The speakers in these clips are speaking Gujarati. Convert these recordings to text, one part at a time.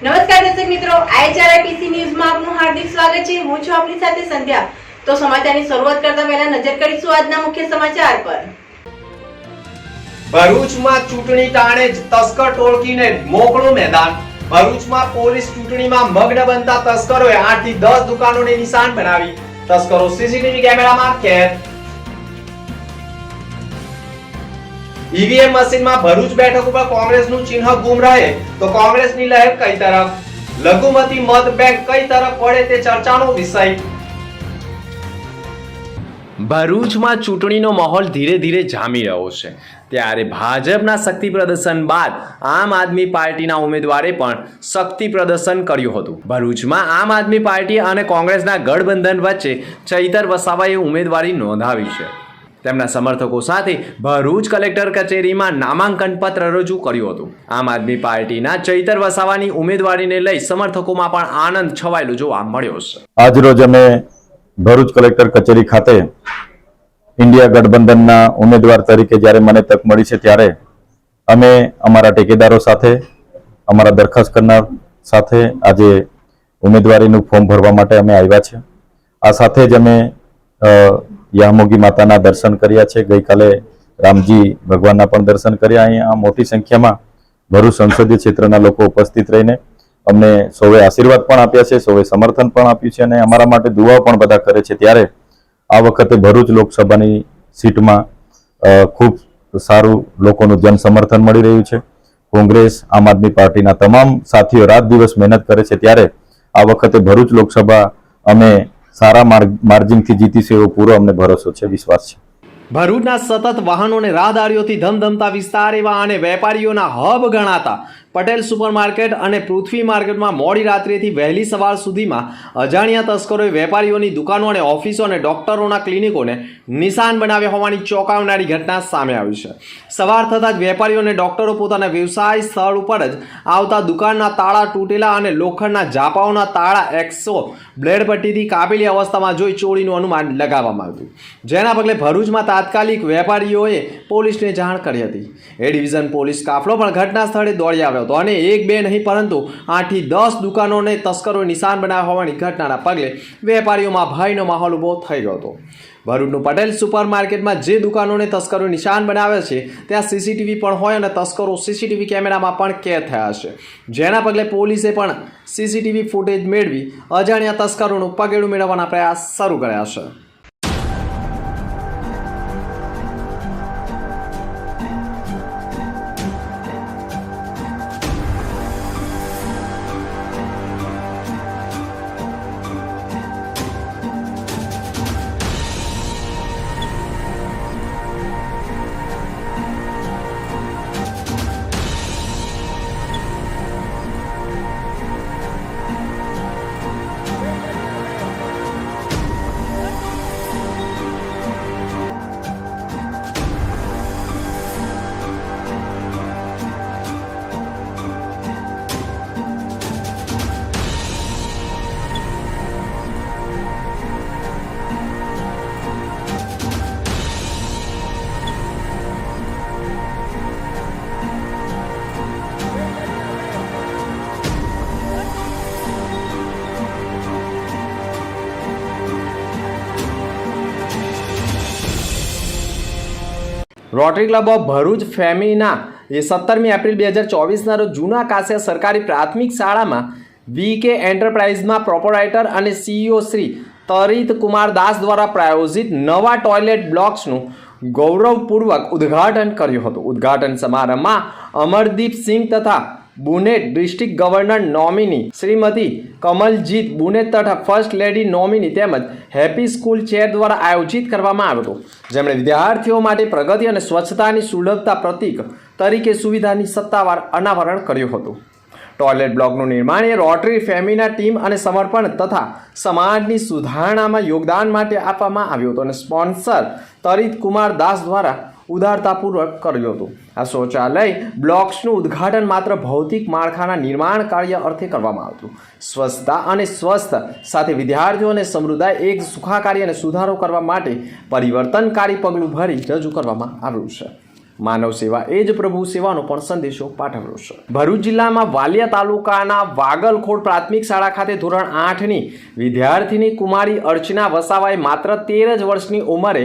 નમસ્કાર દર્શક મિત્રો, IHRIPC ન્યૂઝમાં આપનું હાર્દિક સ્વાગત છે। હું છું આપની સાથે સંધ્યા। તો સમાચારની શરૂઆત કરતા પહેલા નજર કરીશું આજના મુખ્ય સમાચાર પર। ભરૂચમાં ચૂંટણી ટાણે જ તસ્કર ટોળકીને મોકળું મેદાન। ભરૂચમાં પોલીસ ચૂંટણીમાં મગ્ન બનતા તસ્કરોએ 8 થી 10 દુકાનોને નિશાન બનાવી। તસ્કરો સીસીટીવી કેમેરામાં કેદ। ઈવીએમ મશીનમાં ભરૂચ બેઠક ઉપર કોંગ્રેસનું ચિહ્ન ગુમ રહે તો કોંગ્રેસની લહેર કઈ તરફ, લઘુમતી મત બેંક કઈ તરફ વળે તે ચર્ચાનો વિષય। ભરૂચમાં ચૂંટણીનો માહોલ ધીરે ધીરે જામી રહ્યો છે, ત્યારે ભાજપના શક્તિ પ્રદર્શન બાદ આમ આદમી પાર્ટીના ઉમેદવારે પણ શક્તિ પ્રદર્શન કર્યું હતું। ભરૂચમાં આમ આદમી પાર્ટી અને કોંગ્રેસના ગઠબંધન વચ્ચે ચૈતર વસાવાએ ઉમેદવારી નોંધાવી છે। તેમના સમર્થકો સાથે ભરૂચ કલેક્ટર કચેરીમાં નામાંકન પત્ર રજૂ કર્યું હતું। આમ આદમી પાર્ટીના ચૈતર વસાવાની ઉમેદવારીને લઈ સમર્થકોમાં પણ આનંદ છવાયેલો જોવા મળ્યો છે। આજરોજ અમે ભરૂચ કલેક્ટર કચેરી ખાતે ઇન્ડિયા ગઠબંધનના ઉમેદવાર તરીકે જ્યારે મને તક મળી છે ત્યારે અમે અમારા ટેકેદારો સાથે, અમારા દરખાસ્ત કરનાર સાથે આજે ઉમેદવારીનું ફોર્મ ભરવા માટે અમે આવ્યા છે। આ સાથે જ અમે યામોગી માતાના દર્શન કર્યા છે। ગઈકાલે રામજી ભગવાનના પણ દર્શન કર્યા। અહીંયા મોટી સંખ્યામાં ભરૂચ સંસદીય ક્ષેત્રના લોકો ઉપસ્થિત રહીને અમને સૌએ આશીર્વાદ પણ આપ્યા છે, સૌએ સમર્થન પણ આપ્યું છે અને અમારા માટે દુઆઓ પણ બધા કરે છે। ત્યારે આ વખતે ભરૂચ લોકસભાની સીટમાં ખૂબ સારું લોકોનું જન સમર્થન મળી રહ્યું છે। કોંગ્રેસ, આમ આદમી પાર્ટીના તમામ સાથીઓ રાત દિવસ મહેનત કરે છે, ત્યારે આ વખતે ભરૂચ લોકસભા અમે સારા માર્જિનથી જીતીશું એવો પૂરો અમને ભરોસો છે, વિશ્વાસ છે। ભરૂચના સતત વાહનો અને રાહદારીઓથી ધમધમતા વિસ્તાર એવા અને વેપારીઓના હબ ગણાતા પટેલ સુપરમાર્કેટ અને પૃથ્વી માર્કેટમાં મોડી રાત્રિથી વહેલી સવાર સુધીમાં અજાણ્યા તસ્કરોએ વેપારીઓની દુકાનો અને ઓફિસો અને ડોક્ટરોના ક્લિનિકોને નિશાન બનાવ્યા હોવાની ચોંકાવનારી ઘટના સામે આવી છે। સવાર થતાં જ વેપારીઓ અને ડોક્ટરો પોતાના વ્યવસાય સ્થળ ઉપર જ આવતા દુકાનના તાળા તૂટેલા અને લોખંડના જાપાઓના તાળા 100 બ્લેડ પટ્ટીથી કાપેલી અવસ્થામાં જોઈ ચોરીનું અનુમાન લગાવવામાં આવ્યું, જેના પગલે ભરૂચમાં તાત્કાલિક વેપારીઓએ પોલીસને જાણ કરી હતી। એ ડિવિઝન પોલીસ કાફલો પણ ઘટના સ્થળે દોડી આવ્યો હતો અને 1-2 નહીં પરંતુ 8 થી 10 દુકાનોને તસ્કરોએ નિશાન બનાવ્યા હોવાની ઘટનાના પગલે વેપારીઓમાં ભયનો માહોલ ઊભો થઈ ગયો હતો। ભરૂચનું પટેલ સુપરમાર્કેટમાં જે દુકાનોને તસ્કરોએ નિશાન બનાવ્યા છે ત્યાં સીસીટીવી પણ હોય અને તસ્કરો સીસીટીવી કેમેરામાં પણ કેદ થયા છે, જેના પગલે પોલીસે પણ સીસીટીવી ફૂટેજ મેળવી અજાણ્યા તસ્કરોનું પગેડું મેળવવાના પ્રયાસ શરૂ કર્યા છે। Rotary Club of Bharuch Femina 17મી એપ્રિલ 2024ના રોજ જૂના કાસિયા સરકારી પ્રાથમિક શાળામાં VK એન્ટરપ્રાઇઝમાં પ્રોપરાઇટર અને CEO શ્રી તરિત કુમાર દાસ દ્વારા પ્રાયોજિત નવા ટોયલેટ બ્લોક્સનું ગૌરવપૂર્વક ઉદ્ઘાટન કર્યું હતું। ઉદ્ઘાટન સમારંભમાં અમરદીપ સિંહ તથા બુનેટ ડિસ્ટ્રિક્ટ ગવર્નર નોમિની શ્રીમતી કમલજીત બુનેટ તથા ફર્સ્ટ લેડી નોમિની તેમજ હેપી સ્કૂલ ચેર દ્વારા આયોજિત કરવામાં આવ્યું હતું, જેમણે વિદ્યાર્થીઓ માટે પ્રગતિ અને સ્વચ્છતાની સુલભતા પ્રતીક તરીકે સુવિધાની સત્તાવાર અનાવરણ કર્યું હતું। ટોયલેટ બ્લોકનું નિર્માણ એ રોટરી ફેમીના ટીમ અને સમર્પણ તથા સમાજની સુધારણામાં યોગદાન માટે આપવામાં આવ્યું હતું અને સ્પોન્સર તરિત કુમાર દાસ દ્વારા ઉદારતાપૂર્વક કર્યું હતું। આ શૌચાલય બ્લોક્સનું ઉદ્ઘાટન માત્ર ભૌતિક માળખાના નિર્માણ કાર્ય અર્થે કરવામાં આવ્યું હતું। સ્વચ્છતા અને સ્વસ્થ સાથે વિદ્યાર્થીઓ અને સમુદાય એક સુખાકારી અને સુધારો કરવા માટે પરિવર્તનકારી પગલું ભરી રજૂ કરવામાં આવ્યું છે। માનવ સેવા એ જ પ્રભુ સેવાનો પણ સંદેશો પાઠવ્યો છે. ભરૂચ જિલ્લામાં વાલિયા તાલુકાના વાગલખોડ પ્રાથમિક શાળા ખાતે ધોરણ 8ની વિદ્યાર્થીની કુમારી અર્ચના વસાવાએ માત્ર 13 જ વર્ષની ઉંમરે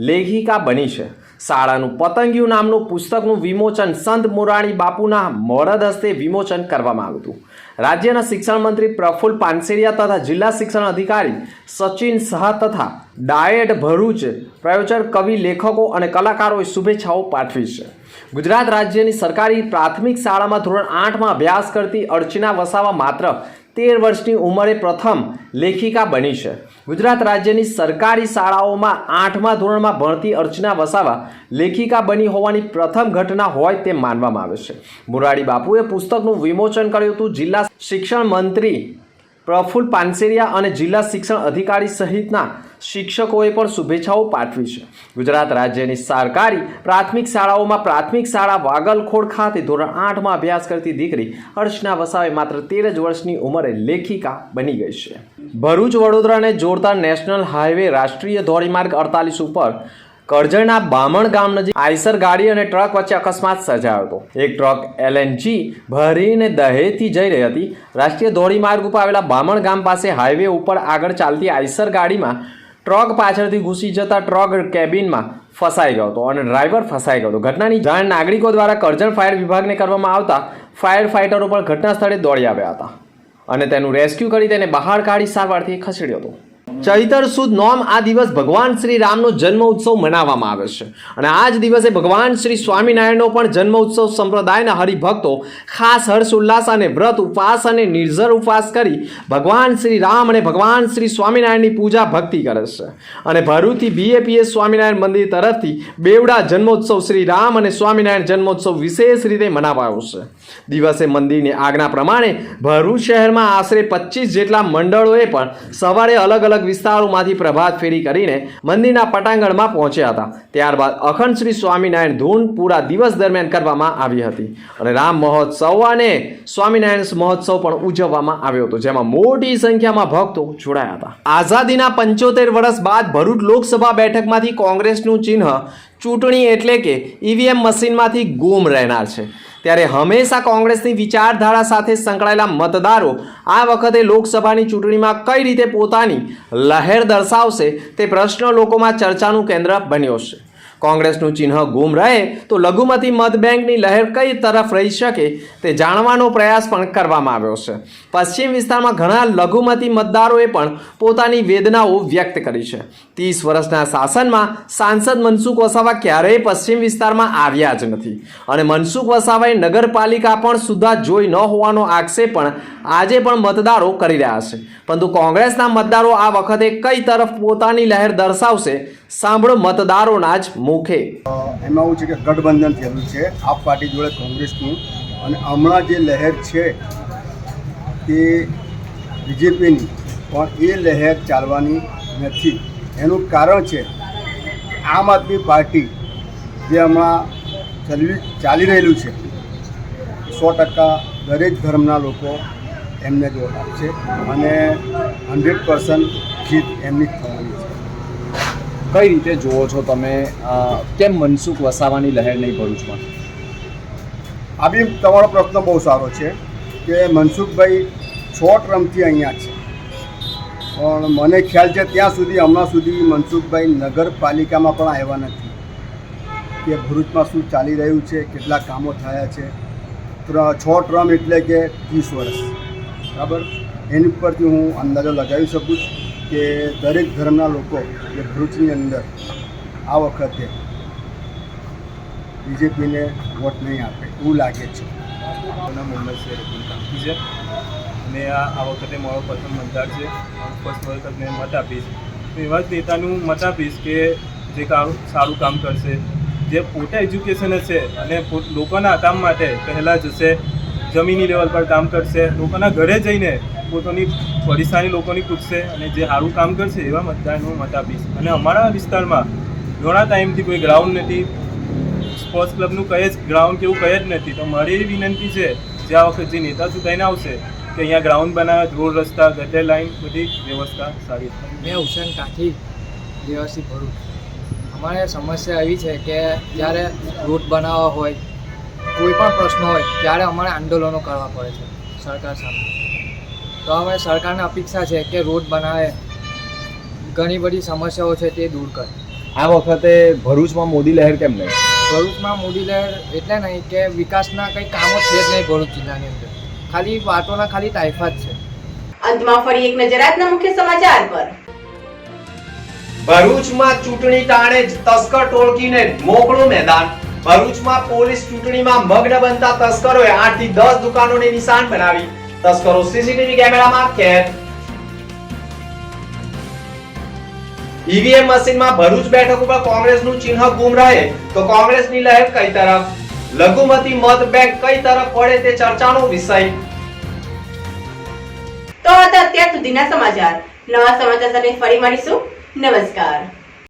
લેખિકા બની છે. શાળાનું પતંગિયું નામનું પુસ્તકનું વિમોચન સંત મોરારી બાપુના મોરદ હસ્તે વિમોચન કરવામાં આવ્યું હતું. રાજ્યના શિક્ષણ મંત્રી પ્રફુલ્લ પાનસેરિયા તથા જિલ્લા શિક્ષણ અધિકારી સચિન શાહ તથા ડાયેટ ભરૂચ પ્રયોજક કવિ લેખકો અને કલાકારોએ શુભેચ્છાઓ પાઠવી છે. ગુજરાત રાજ્યની સરકારી પ્રાથમિક શાળામાં ધોરણ 8માં અભ્યાસ કરતી અર્ચના વસાવા માત્ર 13 વર્ષની ઉંમરે પ્રથમ લેખિકા બની છે. ગુજરાત રાજ્યની સરકારી શાળાઓમાં 8મા ધોરણમાં ભણતી અર્ચના વસાવા લેખિકા બની હોવાની પ્રથમ ઘટના હોય તેમ માનવામાં આવે છે. મોરારી બાપુએ પુસ્તકનું વિમોચન કર્યું હતું. જિલ્લા શિક્ષણ મંત્રી પ્રફુલ્લ પાનસેરિયા અને જિલ્લા શિક્ષણ અધિકારી સહિતના શિક્ષકોએ પણ શુભેચ્છાઓ પાઠવી છે. ગુજરાત રાજ્યની સરકારી પ્રાથમિક શાળાઓમાં પ્રાથમિક શાળા વાગલખોડ ખાતે ધોરણ 8માં અભ્યાસ કરતી દીકરી અર્ચના વસાવે માત્ર 13 જ વર્ષની ઉંમરે લેખિકા બની ગઈ છે. ભરૂચ વડોદરાને જોડતા નેશનલ હાઈવે રાષ્ટ્રીય ધોરીમાર્ગ 48 ઉપર કરજણના બામણ ગામ નજીક આઈસર ગાડી અને ટ્રક વચ્ચે અકસ્માત સર્જાયો હતો. એક ટ્રક LNG ભરીને દહેજથી જઈ રહી હતી. રાષ્ટ્રીય ધોરીમાર્ગ ઉપર આવેલા બામણ ગામ પાસે હાઈવે ઉપર આગળ ચાલતી આઈસર ગાડીમાં ટ્રક પાછળથી ઘૂસી જતા ટ્રક કેબિનમાં ફસાઈ ગયો હતો અને ડ્રાઈવર ફસાઈ ગયો હતો. ઘટનાની જાણ નાગરિકો દ્વારા કરજણ ફાયર વિભાગને કરવામાં આવતા ફાયર ફાઇટરો પણ ઘટના સ્થળે દોડી આવ્યા હતા અને તેનું રેસ્ક્યુ કરી તેને બહાર કાઢી સારવારથી ખસેડ્યો હતો. ચૈતર સુદ નોમ આ દિવસ ભગવાન શ્રી રામનો જન્મ ઉત્સવ મનાવવામાં આવે છે અને આ જ દિવસે ભગવાન શ્રી સ્વામિનારાયણનો પણ જન્મ ઉત્સવ સંપ્રદાયના હરિભક્તો ખાસ હર્ષ ઉલ્લાસ અને વ્રત ઉપવાસ અને નિર્જર ઉપવાસ કરી ભગવાન શ્રી રામ અને ભગવાન શ્રી સ્વામિનારાયણની પૂજા ભક્તિ કરે છે. અને ભરૂચથી BAPS સ્વામિનારાયણ મંદિર તરફથી બેવડા જન્મોત્સવ શ્રી રામ અને સ્વામિનારાયણ જન્મોત્સવ વિશેષ રીતે મનાવાયો છે. દિવસે મંદિરની આજ્ઞા પ્રમાણે ભરૂચ શહેરમાં આશરે 25 જેટલા મંડળોએ પણ સવારે અલગ અલગ વિસ્તારોમાંથી પ્રભાત ફેરી કરીને મંદિરના પટાંગણમાં પહોંચ્યા હતા. ત્યારબાદ અખંડ શ્રી સ્વામિનારાયણ ધૂન પૂરા દિવસ દરમિયાન કરવામાં આવી હતી અને રામ મહોત્સવ અને સ્વામિનારાયણ મહોત્સવ પણ ઉજવવામાં આવ્યો હતો, જેમાં મોટી સંખ્યામાં ભક્તો જોડાયા હતા. આઝાદીના 75 વર્ષ બાદ ભરૂચ લોકસભા બેઠકમાંથી કોંગ્રેસનું ચિહ્ન ચૂંટણી એટલે કે EVM મશીનમાંથી ગુમ રહેનાર છે. ત્યારે હંમેશા કોંગ્રેસની વિચારધારા સાથે સંકળાયેલા મતદારો આ વખતે લોકસભાની ચૂંટણીમાં કઈ રીતે પોતાની લહેર દર્શાવશે તે પ્રશ્ન લોકોમાં ચર્ચાનું કેન્દ્ર બન્યો છે. કોંગ્રેસનું ચિહ્ન ગુમ રહે તો લઘુમતી મત બેંકની લહેર કઈ તરફ રહી શકે તે જાણવાનો પ્રયાસ પણ કરવામાં આવ્યો છે. પશ્ચિમ વિસ્તારમાં ઘણા લઘુમતી મતદારોએ પણ પોતાની વેદનાઓ વ્યક્ત કરી છે. 30 વર્ષના શાસનમાં સાંસદ મનસુખ વસાવા ક્યારેય પશ્ચિમ વિસ્તારમાં આવ્યા જ નથી અને મનસુખ વસાવાએ નગરપાલિકા પણ સુદ્ધા જોઈ ન હોવાનો આક્ષેપ પણ આજે પણ મતદારો કરી રહ્યા છે. પરંતુ કોંગ્રેસના મતદારો આ વખતે કઈ તરફ પોતાની લહેર દર્શાવશે સાંભળો મતદારોના જ મુખે. એમાં એવું છે કે ગઠબંધન થયેલું છે આપ પાર્ટી જોડે કોંગ્રેસનું, અને હમણાં જે લહેર છે તે BJPની, પણ એ લહેર ચાલવાની નથી. એનું કારણ છે આમ આદમી પાર્ટી જે હમણાં ચાલી રહેલું છે 100% દરેક ધર્મના લોકો એમને જ વોટ આપશે અને 100% જીત એમની જ થવાની છે. કઈ રીતે જુઓ છો તમે, કેમ મનસુખ વસાવાની લહેર નહીં ભરૂચમાં? આ બી તમારો પ્રશ્ન બહુ સારો છે કે મનસુખભાઈ 6 ટર્મથી અહીંયા છે, પણ મને ખ્યાલ છે ત્યાં સુધી હમણાં સુધી મનસુખભાઈ નગરપાલિકામાં પણ આવ્યા નથી કે ભરૂચમાં શું ચાલી રહ્યું છે, કેટલા કામો થયા છે. 6 ટર્મ એટલે કે 30 વર્ષ, બરાબર. એની ઉપરથી હું અંદાજો લગાવી શકું છું કે દરેક ધર્મના લોકો જે ભરૂચની અંદર આ વખતે BJPને વોટ નહીં આપે એવું લાગે છે. મુંબઈ શહેર કામથી છે અને આ વખતે મારો પ્રથમ મતદાર છે. ફર્સ્ટ વખત મેં મત આપીશ તો એવા જ નેતાનું મત આપીશ કે જે સારું કામ કરશે, જે પોતે એજ્યુકેશન હશે અને લોકોના કામ માટે પહેલાં જશે, જમીની લેવલ પર કામ કરશે, લોકોના ઘરે જઈને પોતાની પરેશાની લોકોની પૂછશે અને જે સારું કામ કરશે એવા મતદારનું મત આપીશ. અને અમારા વિસ્તારમાં ઘણા ટાઈમથી કોઈ ગ્રાઉન્ડ નથી, સ્પોર્ટ્સ ક્લબનું કંઈ જ ગ્રાઉન્ડ કે એવું કંઈ જ નથી. તો મારી એવી વિનંતી છે જે આ વખત જે નેતા ચૂંટાઈને આવશે કે અહીંયા ગ્રાઉન્ડ બનાવે, રોડ રસ્તા, ગટર લાઈન, બધી વ્યવસ્થા સારી થાય. મેં હુસેન કાઠી રહેવાસી ભરૂચ. અમારે સમસ્યા એવી છે કે જ્યારે રૂટ બનાવવા હોય, કોઈ પણ પ્રશ્ન હોય ત્યારે અમારે આંદોલનો કરવા પડે છે સરકાર સામે. તો અમે સરકારને અપેક્ષા છે કે રોડ બનાવે, ઘણી બધી સમસ્યાઓ છે તે દૂર કરે. આ વખતે ભરૂચમાં મોદી લહેર કેમ નહીં? ભરૂચમાં મોદી લહેર એટલે નહીં કે વિકાસના કંઈ કામો છે જ નહીં ભરૂચ જિલ્લાની અંદર, ખાલી વાતોના ખાલી તાઇફા જ છે. અંતમાં ફરી એક નજર આજના મુખ્ય સમાચાર પર. ભરૂચમાં ચૂંટણી ટાણે જ તસ્કર ટોળકીને મોકળું મેદાન. ભરૂચમાં પોલીસ ચૂંટણીમાં મગ્ન બનતા તસ્કરોએ 8 થી 10 દુકાનોને નિશાન બનાવી. તસ્કરો સીસીટીવી કેમેરામાં કેદ. ઈવીએમ મશીનમાં ભરૂચ બેઠક ઉપર કોંગ્રેસનું ચિહ્ન ગુમ રહે તો કોંગ્રેસની લહેર કઈ તરફ? લઘુમતી મત બેંક કઈ તરફ પડે તે ચર્ચાનો વિષય. તો હતા અત્યાર સુધીના સમાચાર. નવા સમાચાર સાથે ફરી મળીશું. નમસ્કાર.